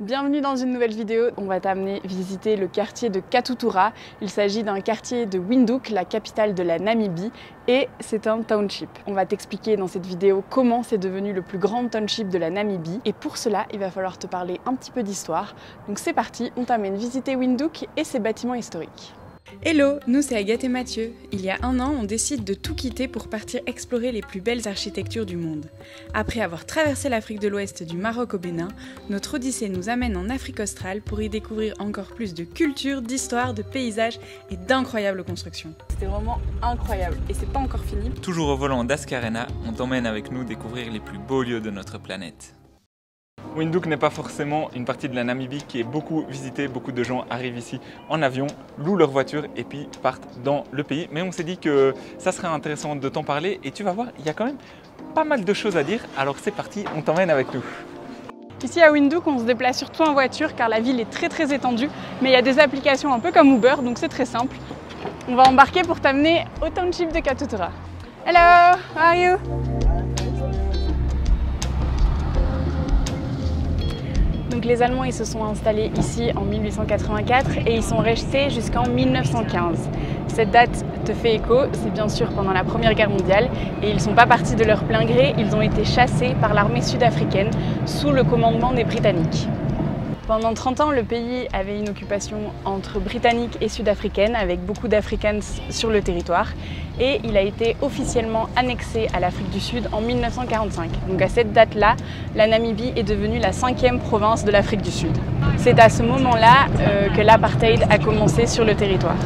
Bienvenue dans une nouvelle vidéo. On va t'amener visiter le quartier de Katutura. Il s'agit d'un quartier de Windhoek, la capitale de la Namibie, et c'est un township. On va t'expliquer dans cette vidéo comment c'est devenu le plus grand township de la Namibie. Et pour cela, il va falloir te parler un petit peu d'histoire. Donc c'est parti, on t'amène visiter Windhoek et ses bâtiments historiques. Hello, nous c'est Agathe et Mathieu. Il y a un an, on décide de tout quitter pour partir explorer les plus belles architectures du monde. Après avoir traversé l'Afrique de l'Ouest du Maroc au Bénin, notre odyssée nous amène en Afrique australe pour y découvrir encore plus de culture, d'histoire, de paysages et d'incroyables constructions. C'était vraiment incroyable et c'est pas encore fini. Toujours au volant d'Ascarena, on t'emmène avec nous découvrir les plus beaux lieux de notre planète. Windhoek n'est pas forcément une partie de la Namibie qui est beaucoup visitée. Beaucoup de gens arrivent ici en avion, louent leur voiture et puis partent dans le pays. Mais on s'est dit que ça serait intéressant de t'en parler et tu vas voir, il y a quand même pas mal de choses à dire. Alors c'est parti, on t'emmène avec nous. Ici à Windhoek, on se déplace surtout en voiture car la ville est très étendue. Mais il y a des applications un peu comme Uber, donc c'est très simple. On va embarquer pour t'amener au township de Katutura. Hello, how are you? Donc les Allemands ils se sont installés ici en 1884 et ils sont restés jusqu'en 1915. Cette date te fait écho, c'est bien sûr pendant la Première Guerre mondiale et ils ne sont pas partis de leur plein gré, ils ont été chassés par l'armée sud-africaine sous le commandement des Britanniques. Pendant 30 ans, le pays avait une occupation entre britannique et sud-africaine avec beaucoup d'Afrikaans sur le territoire et il a été officiellement annexé à l'Afrique du Sud en 1945. Donc à cette date-là, la Namibie est devenue la 5e province de l'Afrique du Sud. C'est à ce moment-là que l'apartheid a commencé sur le territoire.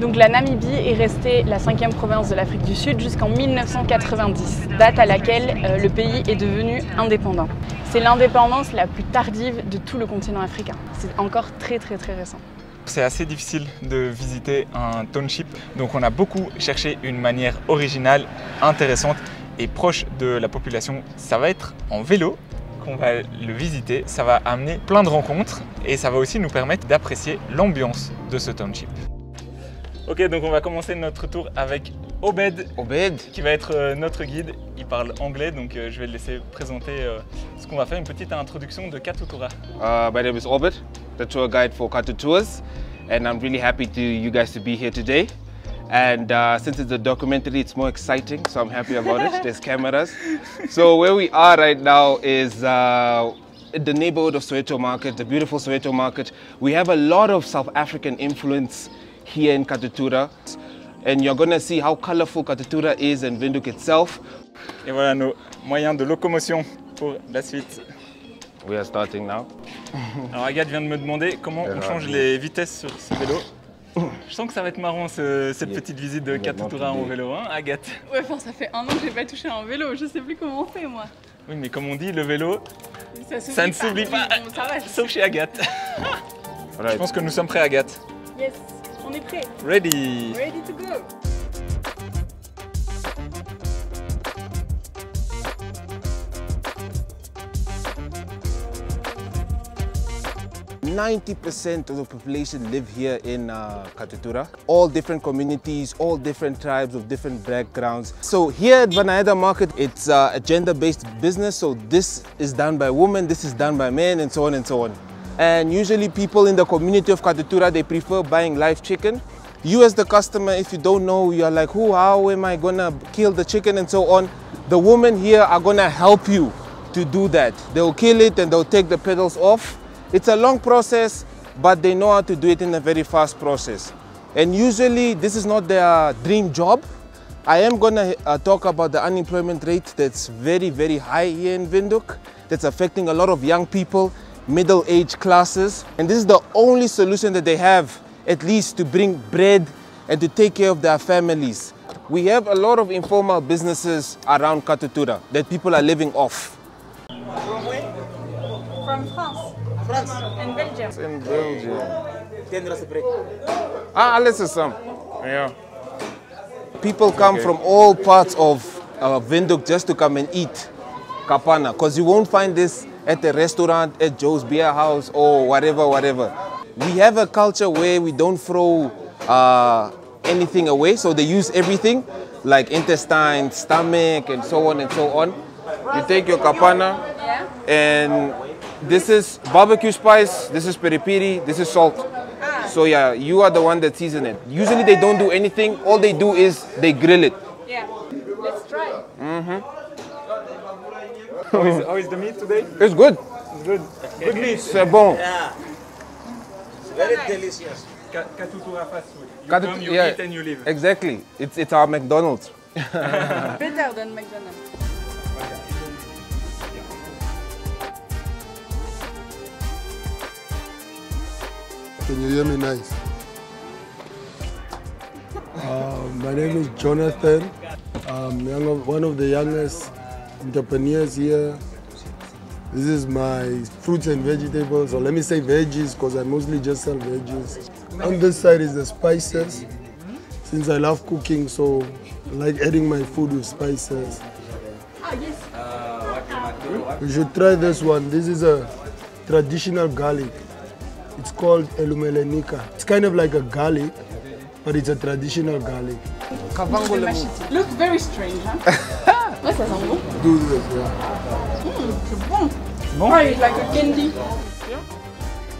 Donc la Namibie est restée la 5e province de l'Afrique du Sud jusqu'en 1990, date à laquelle le pays est devenu indépendant. C'est l'indépendance la plus tardive de tout le continent africain. C'est encore très récent. C'est assez difficile de visiter un township, donc on a beaucoup cherché une manière originale, intéressante et proche de la population. Ça va être en vélo qu'on va le visiter, ça va amener plein de rencontres et ça va aussi nous permettre d'apprécier l'ambiance de ce township. Ok, donc on va commencer notre tour avec Obed, qui va être notre guide. Il parle anglais, donc je vais le laisser présenter ce qu'on va faire, une petite introduction de Katutura. My name is Obed, the tour guide for Katuturas, and I'm really happy to you guys to be here today. And since it's a documentary, it's more exciting, so I'm happy about it. There's cameras. So where we are right now is the neighborhood of Soweto Market, the beautiful Soweto Market. We have a lot of South African influence here in Katutura, and you're gonna see how colorful Katutura is and Windhoek itself. Et voilà nos moyens de locomotion pour la suite. We are starting now. Alors Agathe vient de me demander comment on change les vitesses sur ce vélo. Je sens que ça va être marrant cette petite visite de Katutura en vélo, hein Agathe? Ouais, enfin ça fait un an que j'ai pas touché à un vélo, je sais plus comment on fait moi. Oui, mais comme on dit, le vélo, ça ne s'oublie pas, sauf chez Agathe. Je pense que nous sommes prêts, Agathe. Yes. On est prêt. Ready. Ready to go. %90 of the population live here in Katutura. All different communities, all different tribes of different backgrounds. So here at Vanayada Market, it's a gender-based business. So this is done by women, this is done by men, and so on and so on. And usually people in the community of Katutura, they prefer buying live chicken. You as the customer, if you don't know, you're like, how am I gonna kill the chicken and so on. The women here are gonna help you to do that. They'll kill it and they'll take the petals off. It's a long process, but they know how to do it in a very fast process. And usually this is not their dream job. I am gonna talk about the unemployment rate that's very high here in Windhoek. That's affecting a lot of young people, middle-aged classes. And this is the only solution that they have, at least to bring bread and to take care of their families. We have a lot of informal businesses around Katutura that people are living off. From France and Belgium. In Belgium. Let's say some. Yeah. People come from all parts of Windhoek just to come and eat kapana, because you won't find this at a restaurant, at Joe's Beer House or whatever. We have a culture where we don't throw anything away, so they use everything, like intestine, stomach, and so on and so on. You take your kapana and This is barbecue spice, this is peri peri, this is salt. So yeah, you are the one that season it. Usually they don't do anything, all they do is they grill it. Yeah. Let's try. How is the meat today? It's good. It's good. Good meat. C'est bon. Yeah. It's very delicious. Katutura fast food. You Katu- come, you yeah. eat and you leave. Exactly. It's our McDonald's. Better than McDonald's. Can you hear me nice? My name is Jonathan. I'm one of the youngest entrepreneurs here. This is my fruits and vegetables, or let me say veggies, because I mostly just sell veggies. On this side is the spices. Since I love cooking, so I like adding my food with spices. You should try this one. This is a traditional garlic. It's called elumelenika. It's kind of like a garlic, but it's a traditional garlic. Looks very strange, huh? Ouais, ça sent bon. Do this, yeah. C'est bon. Bon. Oh, it's like a candy.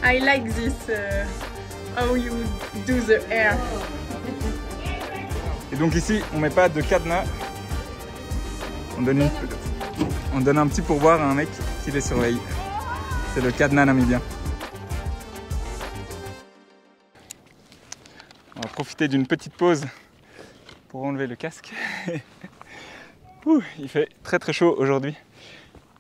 I like this, how you do the hair. Et donc ici, on met pas de cadenas. On donne un petit pourboire à un mec qui les surveille. C'est le cadenas namibien. On va profiter d'une petite pause pour enlever le casque. Ouh, il fait très très chaud aujourd'hui.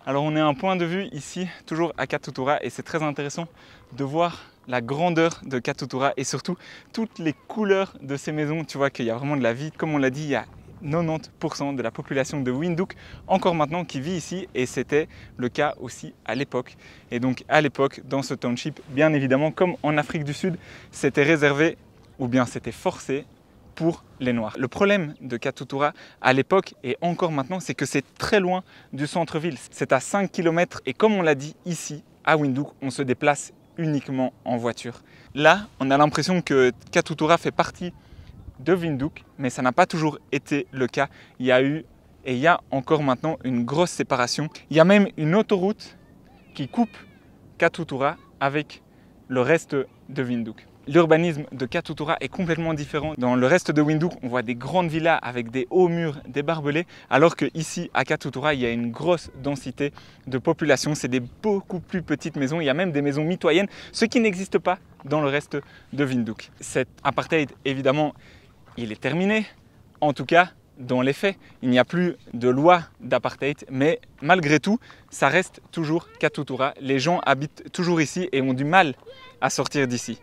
Alors on est à un point de vue ici, toujours à Katutura, et c'est très intéressant de voir la grandeur de Katutura et surtout toutes les couleurs de ces maisons. Tu vois qu'il y a vraiment de la vie. Comme on l'a dit, il y a 90% de la population de Windhoek encore maintenant qui vit ici, et c'était le cas aussi à l'époque. Et donc à l'époque, dans ce township, bien évidemment, comme en Afrique du Sud, c'était réservé, ou bien c'était forcé, pour les Noirs. Le problème de Katutura à l'époque et encore maintenant, c'est que c'est très loin du centre-ville. C'est à 5 km et comme on l'a dit ici, à Windhoek, on se déplace uniquement en voiture. Là, on a l'impression que Katutura fait partie de Windhoek, mais ça n'a pas toujours été le cas. Il y a eu et il y a encore maintenant une grosse séparation. Il y a même une autoroute qui coupe Katutura avec le reste de Windhoek. L'urbanisme de Katutura est complètement différent. Dans le reste de Windhoek, on voit des grandes villas avec des hauts murs, des barbelés, alors qu'ici, à Katutura, il y a une grosse densité de population. C'est des beaucoup plus petites maisons. Il y a même des maisons mitoyennes, ce qui n'existe pas dans le reste de Windhoek. Cet apartheid, évidemment, il est terminé. En tout cas, dans les faits, il n'y a plus de loi d'apartheid, mais malgré tout, ça reste toujours Katutura. Les gens habitent toujours ici et ont du mal à sortir d'ici.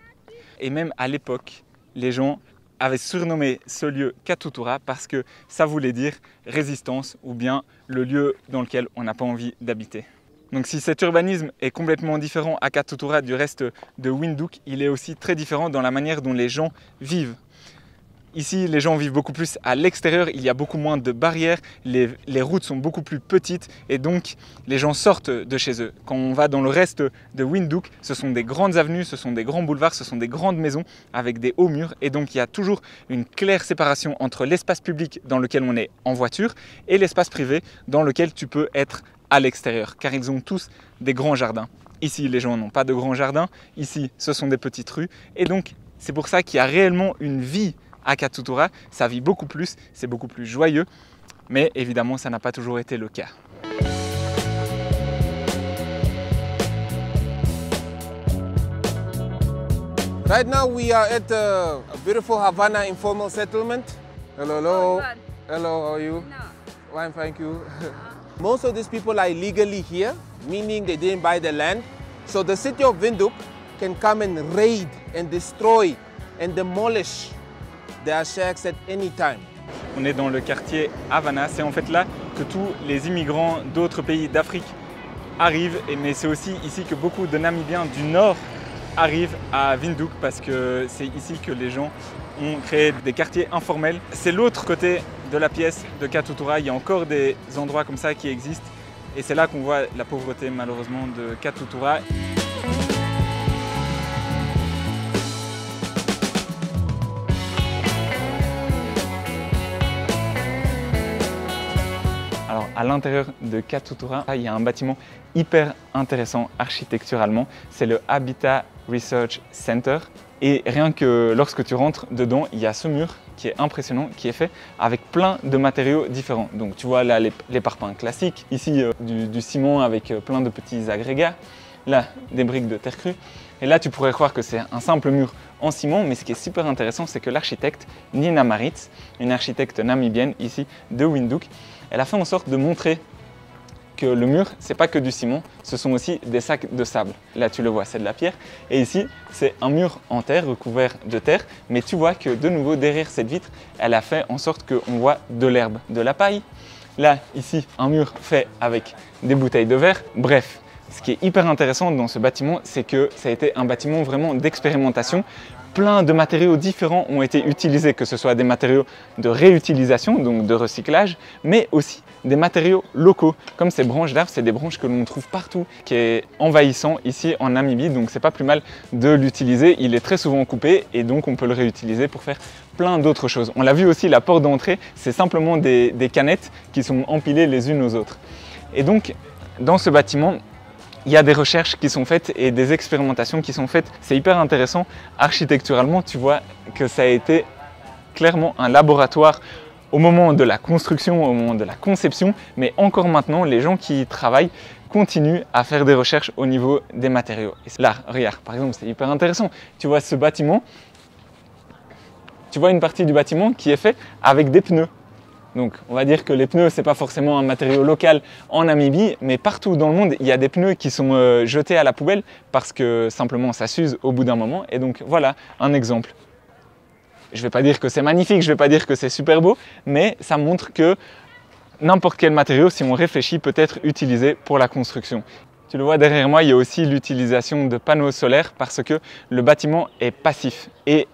Et même à l'époque, les gens avaient surnommé ce lieu Katutura parce que ça voulait dire résistance ou bien le lieu dans lequel on n'a pas envie d'habiter. Donc si cet urbanisme est complètement différent à Katutura du reste de Windhoek, il est aussi très différent dans la manière dont les gens vivent. Ici, les gens vivent beaucoup plus à l'extérieur, il y a beaucoup moins de barrières, les routes sont beaucoup plus petites et donc les gens sortent de chez eux. Quand on va dans le reste de Windhoek, ce sont des grandes avenues, ce sont des grands boulevards, ce sont des grandes maisons avec des hauts murs et donc il y a toujours une claire séparation entre l'espace public dans lequel on est en voiture et l'espace privé dans lequel tu peux être à l'extérieur car ils ont tous des grands jardins. Ici, les gens n'ont pas de grands jardins, ici, ce sont des petites rues et donc c'est pour ça qu'il y a réellement une vie à Katutura, ça vit beaucoup plus, c'est beaucoup plus joyeux, mais évidemment ça n'a pas toujours été le cas. Right now we are at a beautiful Havana informal settlement. Hello, hello. Hello, how are you? No. Fine, thank you. Most of these people are illegally here, meaning they didn't buy the land. So the city of Windhoek can come and raid and destroy and demolish their shacks at any time. On est dans le quartier Havana, c'est en fait là que tous les immigrants d'autres pays d'Afrique arrivent, mais c'est aussi ici que beaucoup de Namibiens du Nord arrivent à Windhoek parce que c'est ici que les gens ont créé des quartiers informels. C'est l'autre côté de la pièce de Katutura, il y a encore des endroits comme ça qui existent et c'est là qu'on voit la pauvreté malheureusement de Katutura. À à l'intérieur de Katutura, il y a un bâtiment hyper intéressant architecturalement. C'est le Habitat Research Center. Et rien que lorsque tu rentres dedans, il y a ce mur qui est impressionnant, qui est fait avec plein de matériaux différents. Donc tu vois là les parpaings classiques, ici du ciment avec plein de petits agrégats, là des briques de terre crue. Et là tu pourrais croire que c'est un simple mur en ciment, mais ce qui est super intéressant, c'est que l'architecte Nina Maritz, une architecte namibienne ici de Windhoek, elle a fait en sorte de montrer que le mur, c'est pas que du ciment, ce sont aussi des sacs de sable. Là, tu le vois, c'est de la pierre. Et ici, c'est un mur en terre, recouvert de terre. Mais tu vois que de nouveau, derrière cette vitre, elle a fait en sorte qu'on voit de l'herbe, de la paille. Là, ici, un mur fait avec des bouteilles de verre. Bref, ce qui est hyper intéressant dans ce bâtiment, c'est que ça a été un bâtiment vraiment d'expérimentation. Plein de matériaux différents ont été utilisés, que ce soit des matériaux de réutilisation, donc de recyclage, mais aussi des matériaux locaux. Comme ces branches d'arbres, c'est des branches que l'on trouve partout, qui est envahissant ici en Namibie, donc c'est pas plus mal de l'utiliser. Il est très souvent coupé et donc on peut le réutiliser pour faire plein d'autres choses. On l'a vu aussi, la porte d'entrée, c'est simplement des canettes qui sont empilées les unes aux autres. Et donc, dans ce bâtiment, il y a des recherches qui sont faites et des expérimentations qui sont faites. C'est hyper intéressant. Architecturalement, tu vois que ça a été clairement un laboratoire au moment de la construction, au moment de la conception, mais encore maintenant, les gens qui y travaillent continuent à faire des recherches au niveau des matériaux. Et là, regarde, par exemple, c'est hyper intéressant. Tu vois ce bâtiment, tu vois une partie du bâtiment qui est fait avec des pneus. Donc on va dire que les pneus, ce n'est pas forcément un matériau local en Namibie, mais partout dans le monde, il y a des pneus qui sont jetés à la poubelle parce que simplement ça s'use au bout d'un moment. Et donc voilà un exemple. Je ne vais pas dire que c'est magnifique, je ne vais pas dire que c'est super beau, mais ça montre que n'importe quel matériau, si on réfléchit, peut être utilisé pour la construction. Tu le vois derrière moi, il y a aussi l'utilisation de panneaux solaires parce que le bâtiment est passif. Et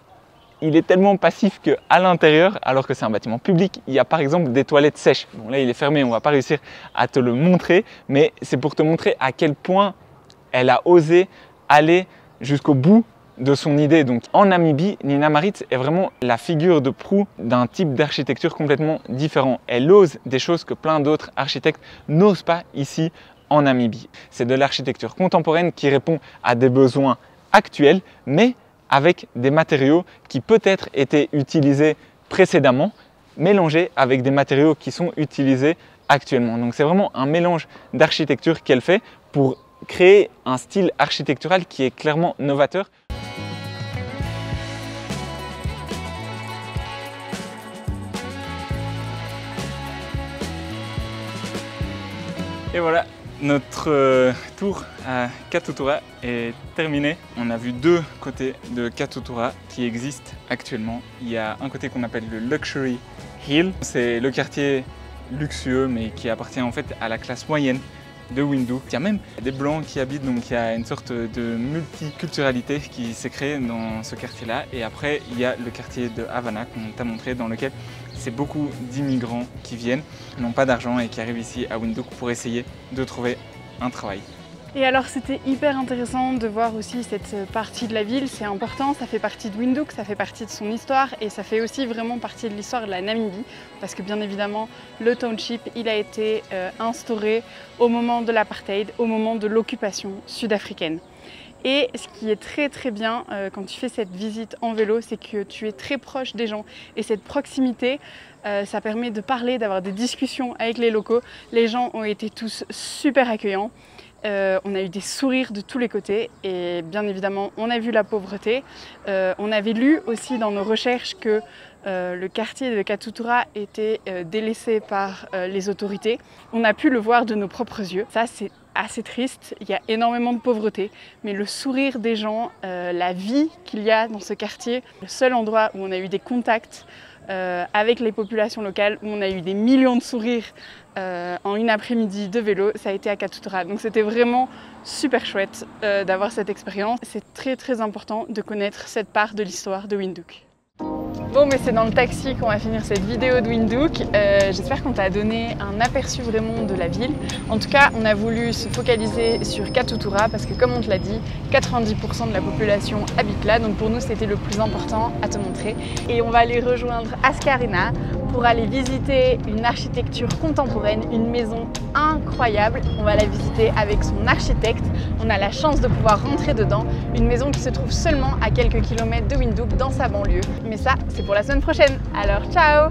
il est tellement passif qu'à l'intérieur, alors que c'est un bâtiment public, il y a par exemple des toilettes sèches. Bon là il est fermé, on ne va pas réussir à te le montrer, mais c'est pour te montrer à quel point elle a osé aller jusqu'au bout de son idée. Donc en Namibie, Nina Maritz est vraiment la figure de proue d'un type d'architecture complètement différent. Elle ose des choses que plein d'autres architectes n'osent pas ici en Namibie. C'est de l'architecture contemporaine qui répond à des besoins actuels, mais avec des matériaux qui peut-être étaient utilisés précédemment, mélangés avec des matériaux qui sont utilisés actuellement. Donc c'est vraiment un mélange d'architecture qu'elle fait pour créer un style architectural qui est clairement novateur. Et voilà, notre tour à Katutura est terminé. On a vu deux côtés de Katutura qui existent actuellement. Il y a un côté qu'on appelle le Luxury Hill. C'est le quartier luxueux mais qui appartient en fait à la classe moyenne de Windhoek. Il y a même des blancs qui habitent, donc il y a une sorte de multiculturalité qui s'est créée dans ce quartier-là. Et après, il y a le quartier de Havana qu'on t'a montré, dans lequel c'est beaucoup d'immigrants qui viennent, n'ont pas d'argent et qui arrivent ici à Windhoek pour essayer de trouver un travail. Et alors c'était hyper intéressant de voir aussi cette partie de la ville, c'est important, ça fait partie de Windhoek, ça fait partie de son histoire et ça fait aussi vraiment partie de l'histoire de la Namibie parce que bien évidemment le township il a été instauré au moment de l'apartheid, au moment de l'occupation sud-africaine. Et ce qui est très bien quand tu fais cette visite en vélo, c'est que tu es très proche des gens et cette proximité, ça permet de parler, d'avoir des discussions avec les locaux. Les gens ont été tous super accueillants. On a eu des sourires de tous les côtés et bien évidemment on a vu la pauvreté. On avait lu aussi dans nos recherches que le quartier de Katutura était délaissé par les autorités. On a pu le voir de nos propres yeux. Ça c'est assez triste, il y a énormément de pauvreté, mais le sourire des gens, la vie qu'il y a dans ce quartier, le seul endroit où on a eu des contacts avec les populations locales, où on a eu des millions de sourires en une après-midi de vélo, ça a été à Katutura. Donc c'était vraiment super chouette d'avoir cette expérience. C'est très important de connaître cette part de l'histoire de Windhoek. Bon, mais c'est dans le taxi qu'on va finir cette vidéo de Windhoek. J'espère qu'on t'a donné un aperçu vraiment de la ville. En tout cas, on a voulu se focaliser sur Katutura parce que comme on te l'a dit, 90% de la population habite là. Donc pour nous, c'était le plus important à te montrer. Et on va aller rejoindre Askarina pour aller visiter une architecture contemporaine, une maison incroyable. On va la visiter avec son architecte. On a la chance de pouvoir rentrer dedans. Une maison qui se trouve seulement à quelques kilomètres de Windhoek dans sa banlieue. Mais ça, c'est pour la semaine prochaine. Alors ciao!